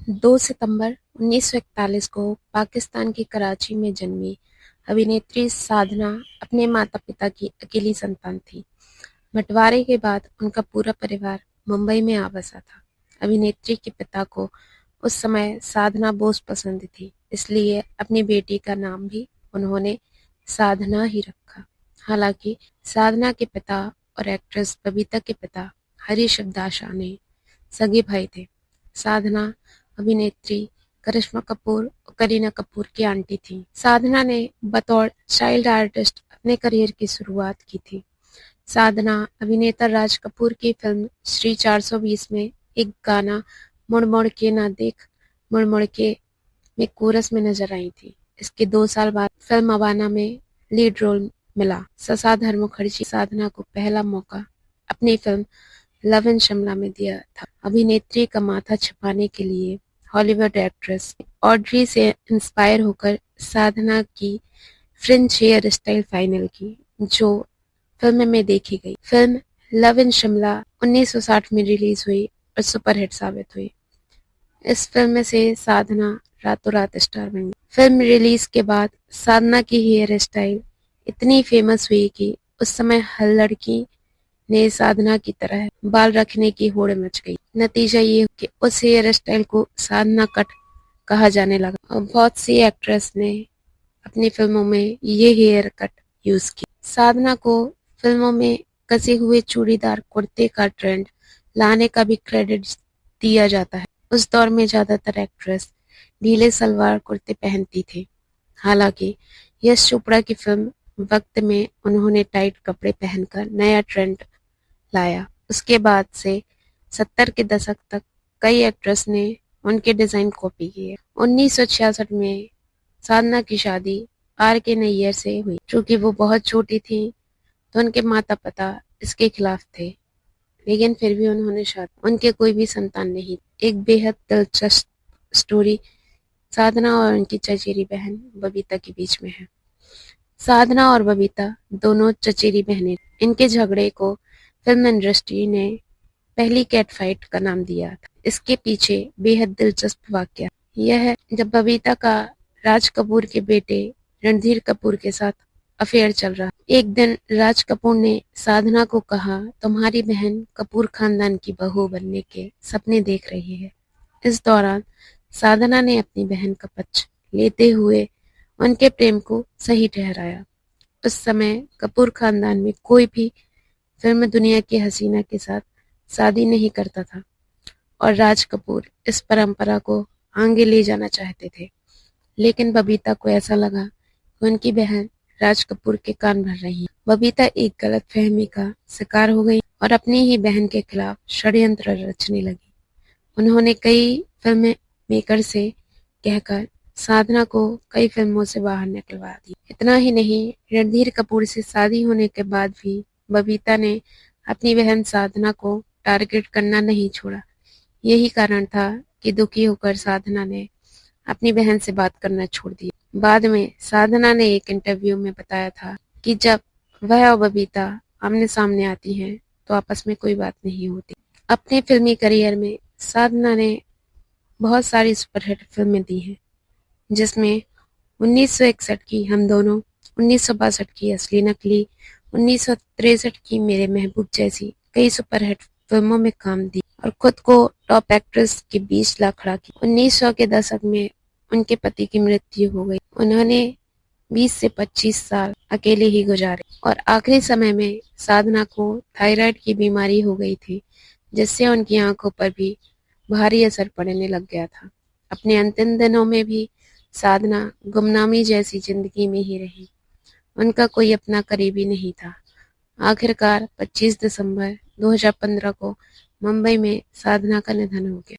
2 सितंबर 1941 को पाकिस्तान के कराची में जन्मी अभिनेत्री साधना अपने माता-पिता की अकेली संतान थी। बंटवारे के बाद उनका पूरा परिवार मुंबई में आ बसा था। अभिनेत्री के पिता को उस समय साधना बोस पसंद थी, इसलिए अपनी बेटी का नाम भी उन्होंने साधना ही रखा। हालांकि साधना के पिता और एक्ट्रेस बबीता के पिता हरी शिवदासानी सगे भाई थे। साधना अभिनेत्री करिश्मा कपूर और करीना कपूर की आंटी थीं। साधना ने बतौर चाइल्ड आर्टिस्ट अपने करियर की शुरुआत की थी। साधना अभिनेता राज कपूर की फिल्म श्री 420 में एक गाना मुड़ मुड़ के ना देख मुड़ मुड़ के में कोरस में नजर आई थी। इसके 2 साल बाद फिल्म अवाना में लीड रोल मिला। ससाधर मुखर्जी साधना को पहला मौका अपनी फिल्म लव इन शिमला में दिया था। अभिनेत्री का माथा छिपाने के लिए हॉलीवुड एक्ट्रेस ऑड्री से इंस्पायर होकर साधना की फ्रेंच हेयर स्टाइल फाइनल की, जो फिल्म में देखी गई। फिल्म लव इन शिमला 1960 में रिलीज हुई और सुपरहिट साबित हुई। इस फिल्म से साधना रातों रात स्टार बन गई। फिल्म रिलीज के बाद साधना की हेयर स्टाइल इतनी फेमस हुई कि उस समय हर लड़की ने साधना की तरह बाल रखने की होड़ मच गई। नतीजा ये कि उस हेयर स्टाइल को साधना कट कहा जाने लगा और बहुत सी एक्ट्रेस ने अपनी फिल्मों में ये हेयर कट यूज किया। साधना को फिल्मों में कसे हुए चूड़ीदार कुर्ते का ट्रेंड लाने का भी क्रेडिट दिया जाता है। उस दौर में ज्यादातर एक्ट्रेस ढीले सलवार कुर्ते पहनती थी। हालांकि यश चोपड़ा की फिल्म वक्त में उन्होंने टाइट कपड़े पहनकर नया ट्रेंड लाया। उसके बाद से 70 के दशक तक कई एक्ट्रेस ने उनके डिजाइन कॉपी किए। 1966 में साधना की शादी आर के नैयर से हुई। चूंकि वो बहुत छोटी थी तो उनके माता पिता इसके खिलाफ थे, लेकिन फिर भी उन्होंने शादी। उनके कोई भी संतान नहीं। एक बेहद दिलचस्प स्टोरी साधना और उनकी चचेरी बहन बबीता के बीच में है। साधना और बबीता दोनों चचेरी बहनें। इनके झगड़े को फिल्म इंडस्ट्री ने पहली कैट फाइट का नाम दिया था। इसके पीछे बेहद दिलचस्प वाकया यह है जब बबीता का राज कपूर के बेटे रणधीर कपूर के साथ अफेयर चल रहा। एक दिन राज कपूर ने साधना को कहा, तुम्हारी बहन कपूर खानदान की बहू बनने के सपने देख रही है। इस दौरान साधना ने अपनी बहन का पक्ष लेते हुए उनके प्रेम को सही ठहराया। उस समय कपूर खानदान में कोई भी फिल्म दुनिया की हसीना के साथ शादी नहीं करता था और राज कपूर इस परंपरा को आगे ले जाना चाहते थे। लेकिन बबीता को ऐसा लगा कि उनकी बहन राज कपूर के कान भर रही है। बबीता एक गलत फहमी का शिकार हो गई और अपनी ही बहन के खिलाफ षड्यंत्र रचने लगी। उन्होंने कई फिल्म मेकर से कहकर साधना को कई फिल्मों से बाहर निकलवा दी। इतना ही नहीं, रणधीर कपूर से शादी होने के बाद भी बबीता ने अपनी बहन साधना को टारगेट करना नहीं छोड़ा। यही कारण था कि दुखी होकर साधना ने अपनी बहन से बात करना छोड़ दिया। बाद में साधना ने एक इंटरव्यू में बताया था कि जब वह और बबीता आमने सामने आती हैं तो आपस में कोई बात नहीं होती। अपने फिल्मी करियर में साधना ने बहुत सारी सुपरहिट फिल्में दी हैं, जिसमें 1961 की हम दोनों, 1962 की असली नकली, 1963 की मेरे महबूब जैसी कई सुपरहिट फिल्मों में काम दी और खुद को टॉप एक्ट्रेस के बीच ला खड़ा किया। 1900 के दशक में उनके पति की मृत्यु हो गई। उन्होंने 20 से 25 साल अकेले ही गुजारे और आखिरी समय में साधना को थायराइड की बीमारी हो गई थी, जिससे उनकी आंखों पर भी भारी असर पड़ने लग गया था। अपने अंतिम दिनों में भी साधना गुमनामी जैसी जिंदगी में ही रही। उनका कोई अपना करीबी नहीं था। आखिरकार 25 दिसंबर 2015 को मुंबई में साधना का निधन हो गया।